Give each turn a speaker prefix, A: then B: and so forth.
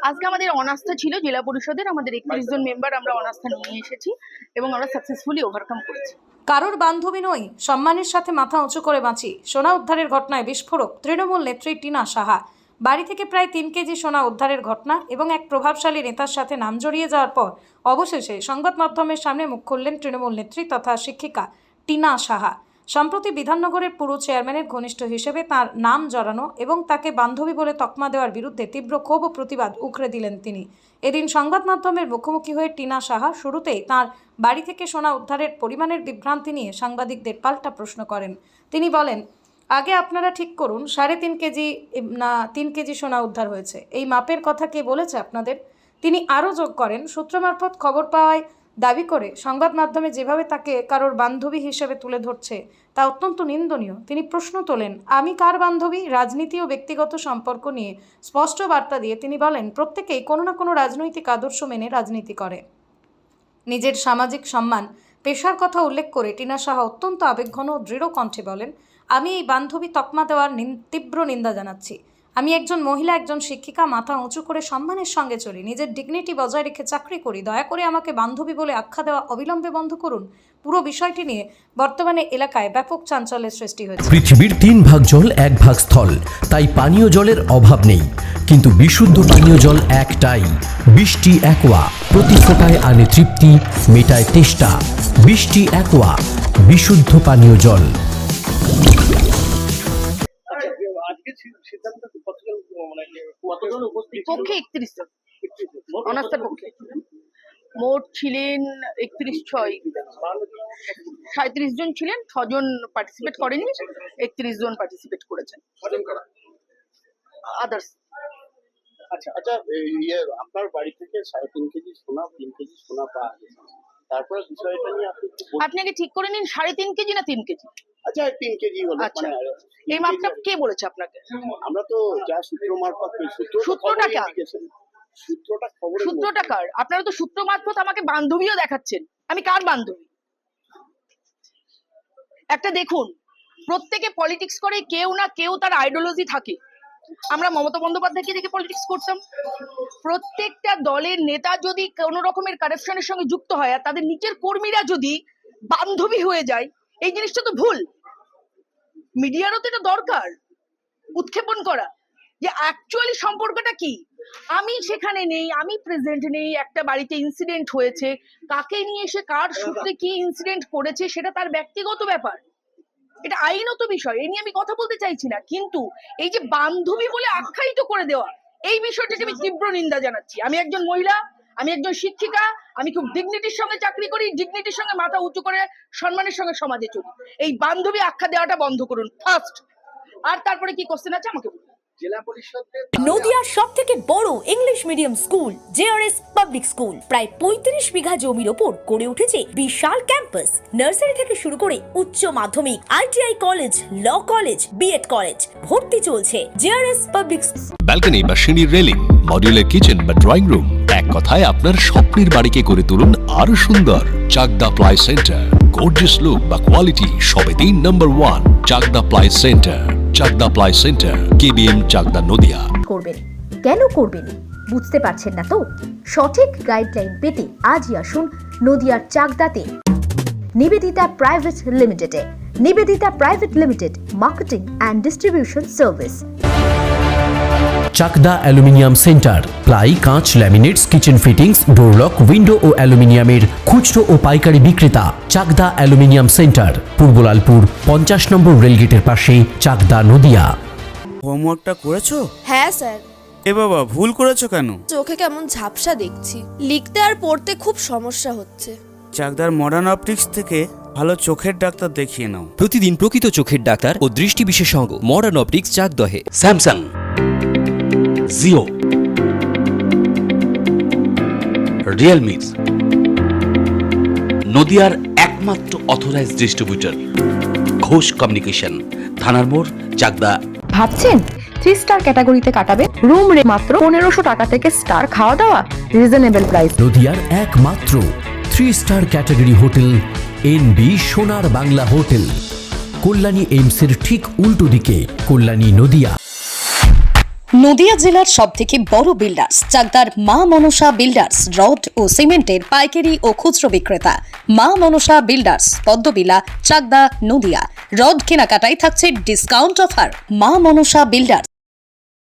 A: আজকে আমাদের অনাস্থা ছিল জেলা পরিষদের, আমাদের 31 জন মেম্বার আমরা অনাস্থা নিয়ে এসেছি এবং আমরা সাকসেসফুলি ওভারকাম করেছি।
B: কারোর বান্ধবী নই, সম্মানের সাথে মাথা উঁচু করে বাঁচি। সোনা উদ্ধারের ঘটনায় বিস্ফোরক তৃণমূল নেত্রী টিনা সাহা। বাড়ি থেকে প্রায় 3 কেজি সোনা উদ্ধারের ঘটনা এবং এক প্রভাবশালী নেতার সাথে নাম জড়িয়ে যাওয়ার পর অবশেষে সংবাদ মাধ্যমের সামনে মুখ খুললেন তৃণমূল নেত্রী তথা শিক্ষিকা টিনা সাহা। সম্প্রতি বিধাননগরের পুরো চেয়ারম্যানের ঘনিষ্ঠ হিসেবে তার নাম জড়ানো এবং তাকে বান্ধবী বলে তকমা দেওয়ার বিরুদ্ধে তীব্র ক্ষোভ ও প্রতিবাদ উগরে দিলেন তিনি। এদিন সংবাদ মাধ্যমের মুখোমুখি হয়ে টিনা সাহা শুরুতেই তার বাড়ি থেকে সোনা উদ্ধারের পরিমাণের বিভ্রান্তি নিয়ে সাংবাদিকদের পাল্টা প্রশ্ন করেন। তিনি বলেন, আগে আপনারা ঠিক করুন 3.5 কেজি না 3 কেজি সোনা উদ্ধার হয়েছে, এই মাপের কথা কে বলেছে আপনাদের? তিনি আরও যোগ করেন, সূত্র মারফত খবর পাওয়ায় দাবি করে সংবাদ মাধ্যমে যেভাবে তাকে কারোর বান্ধবী হিসেবে তুলে ধরছে তা অত্যন্ত নিন্দনীয়। তিনি প্রশ্ন তোলেন, আমি কার বান্ধবী? রাজনীতি ও ব্যক্তিগত সম্পর্ক নিয়ে স্পষ্ট বার্তা দিয়ে তিনি বলেন, প্রত্যেকেই কোনো না কোনো রাজনৈতিক আদর্শ মেনে রাজনীতি করে। নিজের সামাজিক সম্মান পেশার কথা উল্লেখ করে টিনা সাহা অত্যন্ত আবেগঘন ও দৃঢ় কণ্ঠে বলেন, আমি এই বান্ধবী তকমা দেওয়ার তীব্র নিন্দা জানাচ্ছি। আমি একজন মহিলা, একজন শিক্ষিকা, মাথা উঁচু করে সম্মানের সঙ্গে চলি, নিজের ডিগনিটি বজায় রেখে চাকরি করি। দয়া করে আমাকে বান্ধবী বলে আখ্যা দেওয়া অবিলম্বে বন্ধ করুন। পুরো বিষয়টি নিয়ে বর্তমানে এলাকায় ব্যাপক চাঞ্চল্যের সৃষ্টি হয়েছে।
C: পৃথিবীর 3 ভাগ জল 1 ভাগ স্থল, তাই পানীয় জলের অভাব নেই, কিন্তু বিশুদ্ধ পানীয় জল একটাই, বৃষ্টি অ্যাকোয়া। প্রতি ফোঁটায় আনে তৃপ্তি, মেটায় তেষ্টা। বৃষ্টি অ্যাকোয়া, বিশুদ্ধ পানীয় জল।
A: পক্ষে 31 জন অনাস্থার পক্ষে, মোট ছিলেন 37 জন ছিলেন, 6 জন পার্টিসিপেট করেনি, 31 জন পার্টিসিপেট করেছেন আদার্স।
D: আচ্ছা, আপনার বাড়ি থেকে 3.5 কেজি সোনা, 3 কেজি সোনা পাওয়া গেছে, তারপরে বিষয়টা নিয়ে
A: আপনি ঠিক করে নিন 3.5 কেজি না 3 কেজি।
D: আচ্ছা, 3 কেজি হলো।
A: আচ্ছা, এই মাপটা কে বলেছে আপনাকে?
D: আমরা তো যা সূত্র মারফত,
A: সূত্রটা কার? আপনারা তো সূত্র মারফত আমাকে বান্ধবীও দেখাচ্ছেন, আমি কার বান্ধবী? একটা দেখুন, প্রত্যেকে পলিটিক্স করে, কেউ না কেউ তার আইডিওলজি থাকে। আমরা মমতা বন্দ্যোপাধ্যায়কে দেখে পলিটিক্স করতাম। প্রত্যেকটা দলের নেতা যদি কোনো রকমের কারাপশনের সঙ্গে যুক্ত হয় আর তাদের নিচের কর্মীরা যদি বান্ধবী হয়ে যায়, এই জিনিসটা তো ভুল। মিডিয়ারও তো এটা দরকার উৎক্ষেপণ করা যে অ্যাকচুয়ালি সম্পর্কটা কি। আমি সেখানে নেই, আমি প্রেজেন্ট নেই, একটা বাড়িতে ইনসিডেন্ট হয়েছে, কাকে নিয়ে এসে কার সূত্রে কি ইনসিডেন্ট করেছে সেটা তার ব্যক্তিগত ব্যাপার, এটা আইনত বিষয়, এই নিয়ে আমি কথা বলতে চাইছি না। কিন্তু এই যে বান্ধবী বলে আখ্যায়িত করে দেওয়া, এই বিষয়টাকে আমি তীব্র নিন্দা জানাচ্ছি। আমি একজন মহিলা, আমি একজন শিক্ষিকা, আমি খুব ডিগনিটির সঙ্গে চাকরি করি, ডিগনিটির সঙ্গে মাথা উঁচু করে সম্মানের সঙ্গে সমাজে চলি। এই বান্ধবী আখ্যা দেওয়াটা বন্ধ করুন ফার্স্ট, আর তারপরে কি কোশ্চেন আছে আমাকে বলুন।
E: নদিয়ার সবথেকে বড় English medium school JRS public school, প্রায় 35 বিঘা জমির ওপর গড়ে উঠেছে বিশাল ক্যাম্পাস। নার্সারি থেকে শুরু করে উচ্চ মাধ্যমিক, ITI college, law college, B Ed college, ভর্তি চলছে। জেআরএস পাবলিক
F: ব্যালকনি বা সিঁড়ির রেলিং, মডিউলার কিচেন বা ড্রয়িং রুম, এক কথায় আপনার স্বপ্নের বাড়িকে করে তুলুন আরো সুন্দর। Chakdah ply centre, gorgeous look বা কোয়ালিটি সবেতেই number 1। Chakdah ply centre, Chakdah ply centre, KBM, Chakdah, Nadia.
G: করবেন কেন করবেন বুঝতে পারছেন না তো? সঠিক গাইডলাইন পেতে আজই আসুন নদিয়ার চাকদাতে নিবেদিতা প্রাইভেট লিমিটেডে। Nivedita private limited, marketing and distribution service.
C: Chakdah aluminium centre, ply, কাঁচ, laminates, kitchen fittings, door lock, window ও অ্যালুমিনিয়ামের খুচরো ও পাইকারি বিক্রেতা। Chakdah aluminium centre, Purbalalpur 50 number রেলগেটের পাশে, চাকদা, নদিয়া।
H: হোমওয়ার্কটা করেছো?
I: হ্যাঁ স্যার।
H: এ বাবা, ভুল করেছো কেন?
I: চোখে কেমন ঝাপসা দেখছি, লিখতে আর পড়তে খুব সমস্যা হচ্ছে।
H: চাকদার মডার্ন অপটিক্স থেকে ভালো চোখের ডাক্তার দেখিয়ে নাও।
J: প্রতিদিন প্রকৃত চোখের ডাক্তার ও দৃষ্টি বিশেষজ্ঞ মডার্ন অপটিক্স, চাকদহে।
K: স্যামসাং, জিও, রিয়েলমি, নদিয়ার একমাত্র অথরাইজড ডিস্ট্রিবিউটর ঘোষ কমিউনিকেশন, থানার মোড়, চাকদা।
L: ভাবছেন 3 স্টার ক্যাটাগরিতে কাটাবে? রুম রে মাত্র 1500 টাকা থেকে স্টার, খাওয়া দাওয়া রিজনেবল প্রাইস।
C: নদিয়ার একমাত্র 3 স্টার ক্যাটাগরি হোটেল এনবি সোনার বাংলা হোটেল, কল্যাণী এইমসের ঠিক উল্টো দিকে, কল্যাণী, নদিয়া।
E: নদিয়া জেলার সবথেকে বড় বিল্ডার্স চাকদার মা মনসা বিল্ডার্স রড ও সিমেন্টের পাইকারি ও খুচরো বিক্রেতা। মা মনসা বিল্ডার্স, পদ্মবিলা, চাকদা, নদিয়া। রড কেনাকাটায় থাকছে ডিসকাউন্ট অফার। মা মনসা বিল্ডার্স।